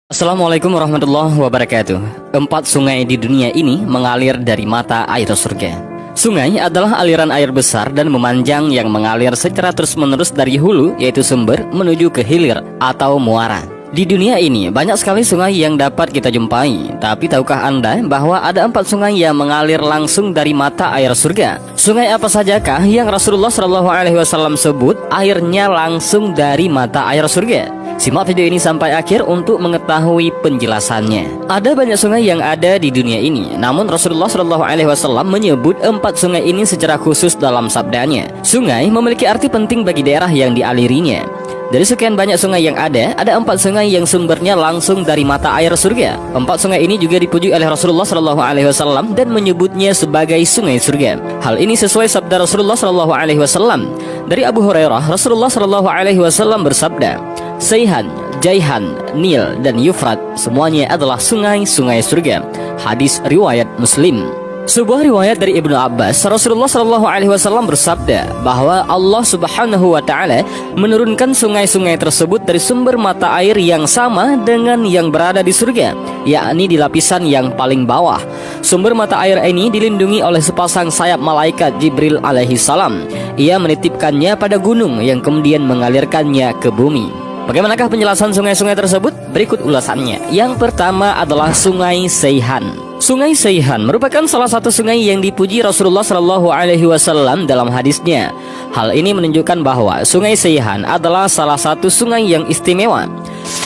Assalamualaikum warahmatullahi wabarakatuh. 4 sungai di dunia ini mengalir dari mata air surga. Sungai adalah aliran air besar dan memanjang yang mengalir secara terus-menerus dari hulu, yaitu sumber, menuju ke hilir atau muara. Di dunia ini banyak sekali sungai yang dapat kita jumpai. Tapi tahukah Anda bahwa ada 4 sungai yang mengalir langsung dari mata air surga? Sungai apa sajakah yang Rasulullah SAW sebut airnya langsung dari mata air surga? Simak video ini sampai akhir untuk mengetahui penjelasannya. Ada banyak sungai yang ada di dunia ini, namun Rasulullah SAW menyebut 4 sungai ini secara khusus dalam sabdanya. Sungai memiliki arti penting bagi daerah yang dialirinya. Dari sekian banyak sungai yang ada 4 sungai yang sumbernya langsung dari mata air surga. 4 sungai ini juga dipuji oleh Rasulullah SAW dan menyebutnya sebagai sungai surga. Hal ini sesuai sabda Rasulullah SAW. Dari Abu Hurairah, Rasulullah SAW bersabda, Saihan, Jaihan, Nil, dan Yufrat semuanya adalah sungai-sungai surga. Hadis riwayat Muslim. Sebuah riwayat dari Ibnu Abbas, Rasulullah SAW bersabda bahwa Allah Subhanahu wa Ta'ala menurunkan sungai-sungai tersebut dari sumber mata air yang sama dengan yang berada di surga, yakni di lapisan yang paling bawah. Sumber mata air ini dilindungi oleh sepasang sayap malaikat Jibril alaihi salam. Ia menitipkannya pada gunung yang kemudian mengalirkannya ke bumi. Bagaimanakah penjelasan sungai-sungai tersebut? Berikut ulasannya. Yang pertama adalah Sungai Saihan. Sungai Saihan merupakan salah satu sungai yang dipuji Rasulullah SAW dalam hadisnya. Hal ini menunjukkan bahwa Sungai Saihan adalah salah satu sungai yang istimewa.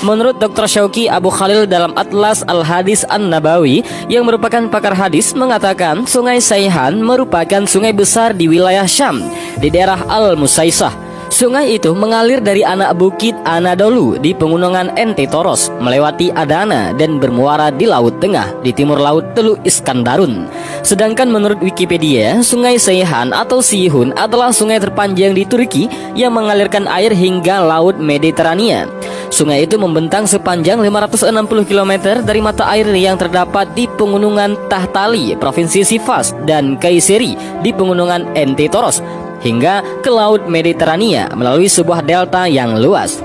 Menurut Dr. Syauqi Abu Khalil dalam Atlas Al-Hadis An-Nabawi yang merupakan pakar hadis mengatakan Sungai Saihan merupakan sungai besar di wilayah Syam di daerah Al-Musaisah. Sungai itu mengalir dari anak bukit Anadolu di pegunungan Ente Toros, melewati Adana dan bermuara di Laut Tengah di timur laut Teluk Iskandarun. Sedangkan menurut Wikipedia, Sungai Saihan atau Sihun adalah sungai terpanjang di Turki yang mengalirkan air hingga Laut Mediterania. Sungai itu membentang sepanjang 560 km dari mata air yang terdapat di pegunungan Tahtali, Provinsi Sivas, dan Kayseri di pegunungan Ente Toros, hingga ke Laut Mediterania melalui sebuah delta yang luas.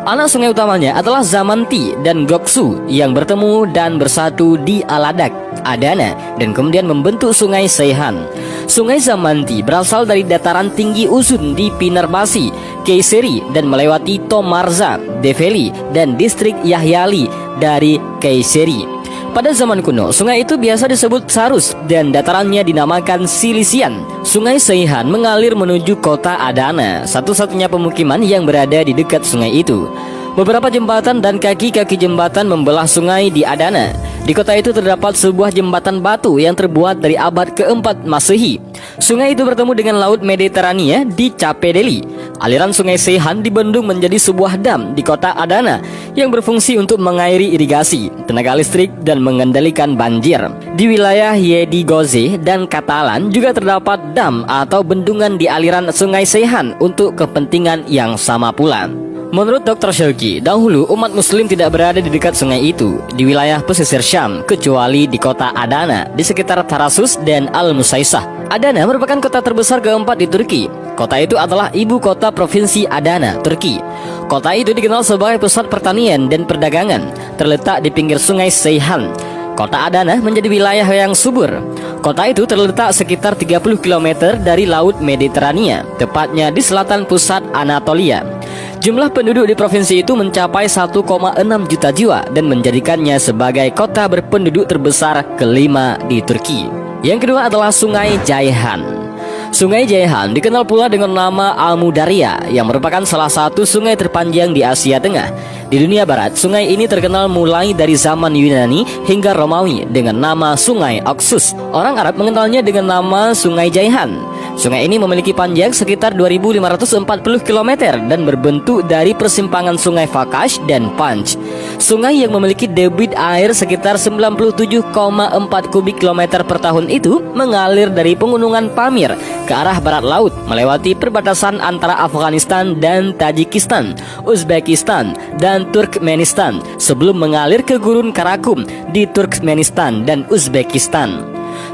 Anak sungai utamanya adalah Zamanti dan Goksu yang bertemu dan bersatu di Aladak, Adana, dan kemudian membentuk Sungai Saihan. Sungai Zamanti berasal dari dataran tinggi Uzun di Pinarbasi, Kayseri, dan melewati Tomarza, Develi, dan distrik Yahyali dari Kayseri. Pada zaman kuno, sungai itu biasa disebut Sarus dan datarannya dinamakan Silisian. Sungai Saihan mengalir menuju kota Adana, satu-satunya pemukiman yang berada di dekat sungai itu. Beberapa jembatan dan kaki-kaki jembatan membelah sungai di Adana. Di kota itu terdapat sebuah jembatan batu yang terbuat dari abad ke-4 Masehi. Sungai itu bertemu dengan Laut Mediterania di Capedeli. Aliran Sungai Saihan dibendung menjadi sebuah dam di kota Adana yang berfungsi untuk mengairi irigasi, tenaga listrik, dan mengendalikan banjir. Di wilayah Yedigoze dan Katalan juga terdapat dam atau bendungan di aliran Sungai Saihan untuk kepentingan yang sama pula. Menurut Dr. Syauqi, dahulu umat muslim tidak berada di dekat sungai itu di wilayah pesisir Syam, kecuali di kota Adana, di sekitar Tarasus dan Al-Musaisah. Adana merupakan kota terbesar keempat di Turki. Kota itu adalah ibu kota provinsi Adana, Turki. Kota itu dikenal sebagai pusat pertanian dan perdagangan, terletak di pinggir Sungai Saihan. Kota Adana menjadi wilayah yang subur. Kota itu terletak sekitar 30 km dari Laut Mediterania, tepatnya di selatan pusat Anatolia. Jumlah penduduk di provinsi itu mencapai 1,6 juta jiwa dan menjadikannya sebagai kota berpenduduk terbesar kelima di Turki. Yang kedua adalah Sungai Jaihan. Sungai Jaihan dikenal pula dengan nama Amudarya yang merupakan salah satu sungai terpanjang di Asia Tengah. Di dunia barat, sungai ini terkenal mulai dari zaman Yunani hingga Romawi dengan nama Sungai Oxus. Orang Arab mengenalnya dengan nama Sungai Jaihan. Sungai ini memiliki panjang sekitar 2.540 km dan berbentuk dari persimpangan Sungai Fakash dan Panj. Sungai yang memiliki debit air sekitar 97,4 kubik kilometer per tahun itu mengalir dari pegunungan Pamir ke arah barat laut, melewati perbatasan antara Afghanistan dan Tajikistan, Uzbekistan, dan Turkmenistan sebelum mengalir ke Gurun Karakum di Turkmenistan dan Uzbekistan.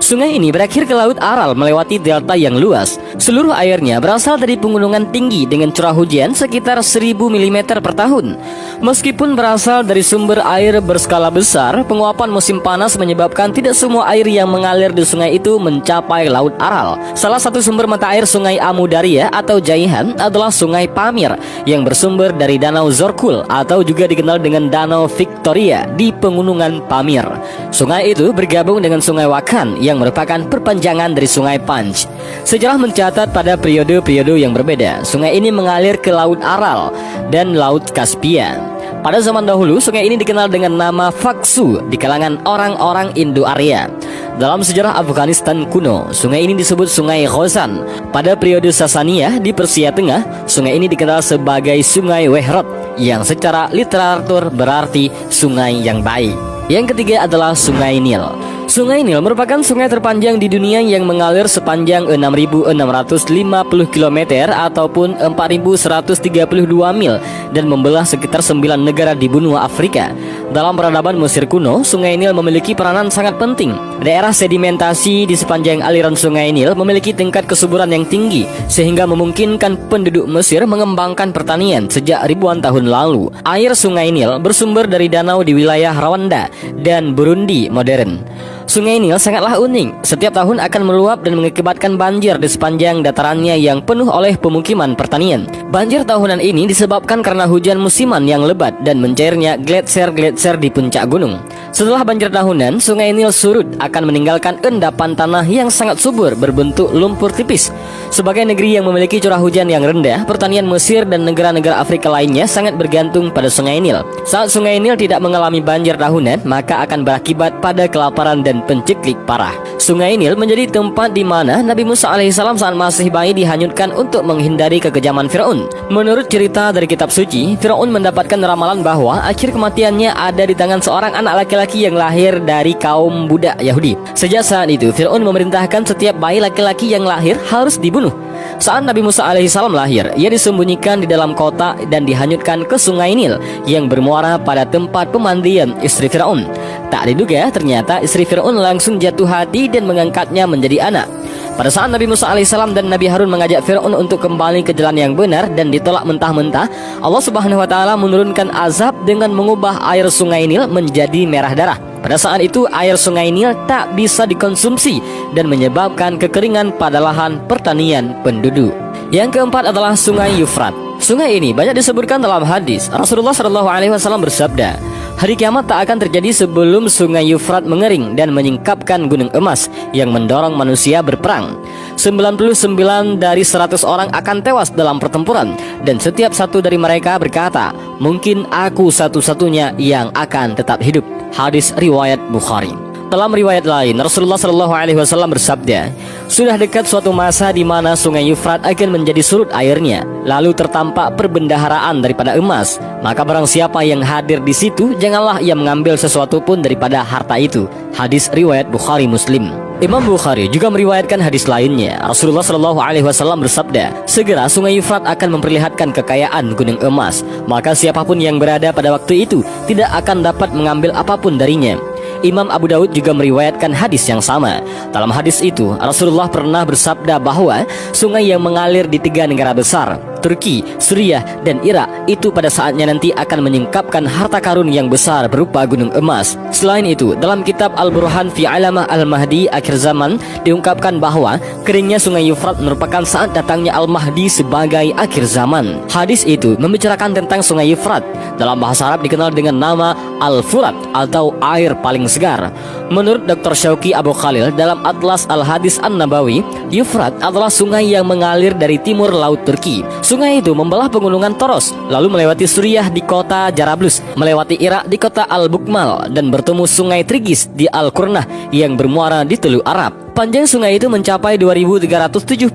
Sungai ini berakhir ke Laut Aral melewati delta yang luas. Seluruh airnya berasal dari pegunungan tinggi dengan curah hujan sekitar 1000 mm per tahun. Meskipun berasal dari sumber air berskala besar, penguapan musim panas menyebabkan tidak semua air yang mengalir di sungai itu mencapai Laut Aral. Salah satu sumber mata air Sungai Amudarya atau Jaihan adalah Sungai Pamir yang bersumber dari Danau Zorkul atau juga dikenal dengan Danau Victoria di Pegunungan Pamir. Sungai itu bergabung dengan Sungai Wakan yang merupakan perpanjangan dari Sungai Panj. Sejarah mencatat pada periode-periode yang berbeda, sungai ini mengalir ke Laut Aral dan Laut Kaspia. Pada zaman dahulu, sungai ini dikenal dengan nama Faksu di kalangan orang-orang Indo-Arya. Dalam sejarah Afghanistan kuno, sungai ini disebut Sungai Khozan. Pada periode Sasaniyah di Persia Tengah, sungai ini dikenal sebagai Sungai Wehrot yang secara literatur berarti sungai yang baik. Yang ketiga adalah Sungai Nil. Sungai Nil merupakan sungai terpanjang di dunia yang mengalir sepanjang 6.650 km ataupun 4.132 mil dan membelah sekitar 9 negara di benua Afrika. Dalam peradaban Mesir kuno, Sungai Nil memiliki peranan sangat penting. Daerah sedimentasi di sepanjang aliran Sungai Nil memiliki tingkat kesuburan yang tinggi sehingga memungkinkan penduduk Mesir mengembangkan pertanian sejak ribuan tahun lalu. Air Sungai Nil bersumber dari danau di wilayah Rwanda dan Burundi modern. Sungai Nil sangatlah unik. Setiap tahun akan meluap dan mengakibatkan banjir di sepanjang datarannya yang penuh oleh pemukiman pertanian. Banjir tahunan ini disebabkan karena hujan musiman yang lebat dan mencairnya gletser-gletser di puncak gunung. Setelah banjir tahunan, Sungai Nil surut akan meninggalkan endapan tanah yang sangat subur berbentuk lumpur tipis. Sebagai negeri yang memiliki curah hujan yang rendah, pertanian Mesir dan negara-negara Afrika lainnya sangat bergantung pada Sungai Nil. Saat Sungai Nil tidak mengalami banjir tahunan, maka akan berakibat pada kelaparan dan penceklik parah. Sungai Nil menjadi tempat di mana Nabi Musa alaihissalam saat masih bayi dihanyutkan untuk menghindari kekejaman Firaun. Menurut cerita dari kitab suci, Firaun mendapatkan ramalan bahwa akhir kematiannya ada di tangan seorang anak laki-laki yang lahir dari kaum budak Yahudi. Sejak saat itu, Firaun memerintahkan setiap bayi laki-laki yang lahir harus dibunuh. Saat Nabi Musa alaihissalam lahir, ia disembunyikan di dalam kota dan dihanyutkan ke Sungai Nil yang bermuara pada tempat pemandian istri Firaun. Tak diduga, ternyata istri Firaun langsung jatuh hati dan mengangkatnya menjadi anak. Pada saat Nabi Musa alaihissalam dan Nabi Harun mengajak Firaun untuk kembali ke jalan yang benar dan ditolak mentah-mentah, Allah Subhanahu wa taala menurunkan azab dengan mengubah air Sungai Nil menjadi merah darah. Pada saat itu air Sungai Nil tak bisa dikonsumsi dan menyebabkan kekeringan pada lahan pertanian penduduk. Yang keempat adalah Sungai Yufrat. Sungai ini banyak disebutkan dalam hadis. Rasulullah SAW bersabda, hari kiamat tak akan terjadi sebelum Sungai Yufrat mengering dan menyingkapkan gunung emas yang mendorong manusia berperang. 99 dari 100 orang akan tewas dalam pertempuran dan setiap satu dari mereka berkata, mungkin aku satu-satunya yang akan tetap hidup. Hadis riwayat Bukhari. Dalam riwayat lain, Rasulullah SAW bersabda, sudah dekat suatu masa di mana Sungai Yufrat akan menjadi surut airnya, lalu tertampak perbendaharaan daripada emas. Maka barang siapa yang hadir di situ, janganlah ia mengambil sesuatu pun daripada harta itu. Hadis riwayat Bukhari Muslim. Imam Bukhari juga meriwayatkan hadis lainnya. Rasulullah SAW bersabda, segera Sungai Yufrat akan memperlihatkan kekayaan gunung emas. Maka siapapun yang berada pada waktu itu tidak akan dapat mengambil apapun darinya. Imam Abu Daud juga meriwayatkan hadis yang sama. Dalam hadis itu, Rasulullah pernah bersabda bahwa sungai yang mengalir di 3 negara besar, Turki, Suriah, dan Irak, itu pada saatnya nanti akan menyingkapkan harta karun yang besar berupa gunung emas. Selain itu, dalam kitab Al-Burhan fi Alamah Al-Mahdi akhir zaman diungkapkan bahwa keringnya Sungai Yufrat merupakan saat datangnya Al-Mahdi sebagai akhir zaman. Hadis itu membicarakan tentang Sungai Yufrat. Dalam bahasa Arab dikenal dengan nama Al-Furat atau air paling segar. Menurut Dr. Syauqi Abu Khalil dalam Atlas Al-Hadis An-Nabawi, Yufrat adalah sungai yang mengalir dari timur laut Turki. Sungai itu membelah pegunungan Toros, lalu melewati Suriah di kota Jarablus, melewati Irak di kota Al-Bukmal, dan bertemu Sungai Trigis di Al-Qurnah yang bermuara di Teluk Arab. Panjang sungai itu mencapai 2.375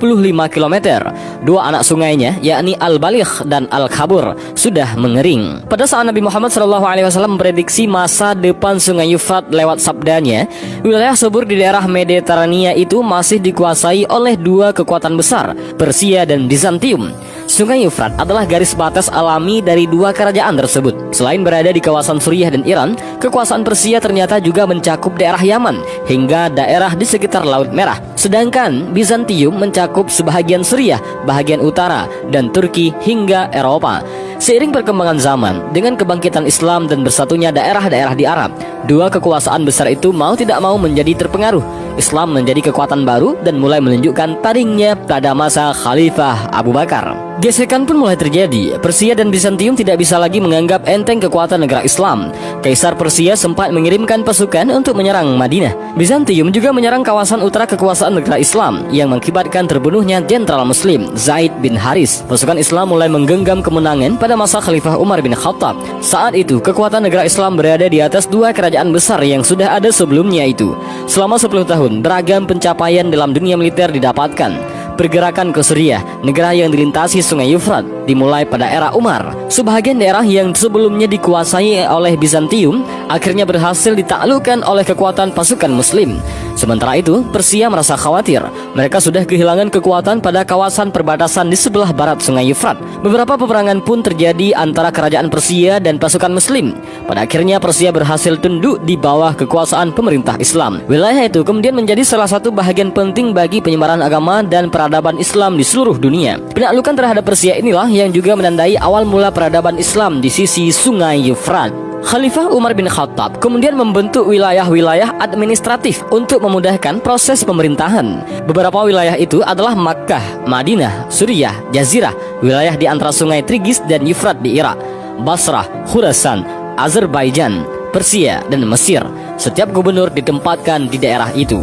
km. Dua anak sungainya, yakni Al-Baligh dan Al-Khabur, sudah mengering. Pada saat Nabi Muhammad SAW memprediksi masa depan Sungai Yufrat lewat sabdanya, wilayah subur di daerah Mediterania itu masih dikuasai oleh 2 kekuatan besar, Persia dan Bizantium. Sungai Efrat adalah garis batas alami dari dua kerajaan tersebut. Selain berada di kawasan Suriah dan Iran, kekuasaan Persia ternyata juga mencakup daerah Yaman hingga daerah di sekitar Laut Merah. Sedangkan Bizantium mencakup sebahagian Suriah, bahagian utara, dan Turki hingga Eropa. Seiring perkembangan zaman, dengan kebangkitan Islam dan bersatunya daerah-daerah di Arab, dua kekuasaan besar itu mau tidak mau menjadi terpengaruh. Islam menjadi kekuatan baru dan mulai menunjukkan taringnya pada masa Khalifah Abu Bakar. Gesekan pun mulai terjadi. Persia dan Bizantium tidak bisa lagi menganggap enteng kekuatan negara Islam. Kaisar Persia sempat mengirimkan pasukan untuk menyerang Madinah. Bizantium juga menyerang kawasan utara kekuasaan negara Islam yang mengakibatkan terbunuhnya Jenderal Muslim Zaid bin Haris. Pasukan Islam mulai menggenggam kemenangan pada masa Khalifah Umar bin Khattab. Saat itu, kekuatan negara Islam berada di atas dua kerajaan besar yang sudah ada sebelumnya itu. Selama 10 tahun, beragam pencapaian dalam dunia militer didapatkan. Pergerakan ke Suriah, negara yang dilintasi Sungai Efrat, dimulai pada era Umar. Sebahagian daerah yang sebelumnya dikuasai oleh Bizantium akhirnya berhasil ditaklukkan oleh kekuatan pasukan Muslim. Sementara itu, Persia merasa khawatir. Mereka sudah kehilangan kekuatan pada kawasan perbatasan di sebelah barat Sungai Efrat. Beberapa peperangan pun terjadi antara kerajaan Persia dan pasukan Muslim. Pada akhirnya Persia berhasil tunduk di bawah kekuasaan pemerintah Islam. Wilayah itu kemudian menjadi salah satu bahagian penting bagi penyebaran agama dan peradaban Islam di seluruh dunia. Penaklukan terhadap Persia inilah yang juga menandai awal mula peradaban Islam di sisi Sungai Efrat. Khalifah Umar bin Khattab kemudian membentuk wilayah-wilayah administratif untuk memudahkan proses pemerintahan. Beberapa wilayah itu adalah Makkah, Madinah, Suriah, Jazirah, wilayah di antara sungai Tigris dan Efrat di Irak, Basrah, Khurasan, Azerbaijan, Persia, dan Mesir. Setiap gubernur ditempatkan di daerah itu.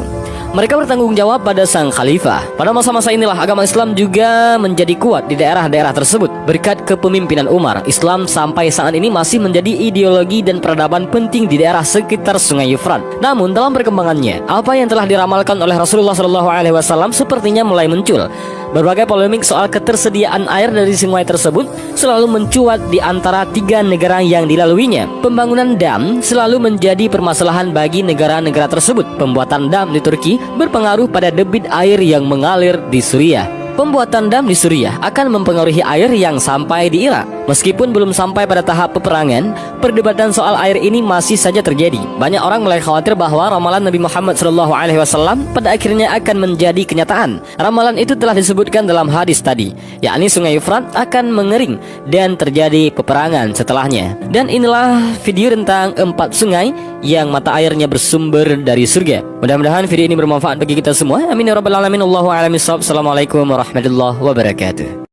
Mereka bertanggung jawab pada sang khalifah. Pada masa-masa inilah agama Islam juga menjadi kuat di daerah-daerah tersebut. Berkat kepemimpinan Umar, Islam sampai saat ini masih menjadi ideologi dan peradaban penting di daerah sekitar Sungai Efrat. Namun dalam perkembangannya, apa yang telah diramalkan oleh Rasulullah SAW sepertinya mulai muncul. Berbagai polemik soal ketersediaan air dari sungai tersebut selalu mencuat di antara tiga negara yang dilaluinya. Pembangunan dam selalu menjadi permasalahan bagi negara-negara tersebut. Pembuatan dam di Turki berpengaruh pada debit air yang mengalir di Suriah. Pembuatan dam di Suriah akan mempengaruhi air yang sampai di Irak. Meskipun belum sampai pada tahap peperangan, perdebatan soal air ini masih saja terjadi. Banyak orang mulai khawatir bahwa ramalan Nabi Muhammad SAW pada akhirnya akan menjadi kenyataan. Ramalan itu telah disebutkan dalam hadis tadi, yakni Sungai Efrat akan mengering dan terjadi peperangan setelahnya. Dan inilah video tentang 4 sungai yang mata airnya bersumber dari surga. Mudah-mudahan video ini bermanfaat bagi kita semua. Amin ya rabbal alamin. Allahu a'lam bishawab. Assalamualaikum warahmatullahi wabarakatuh.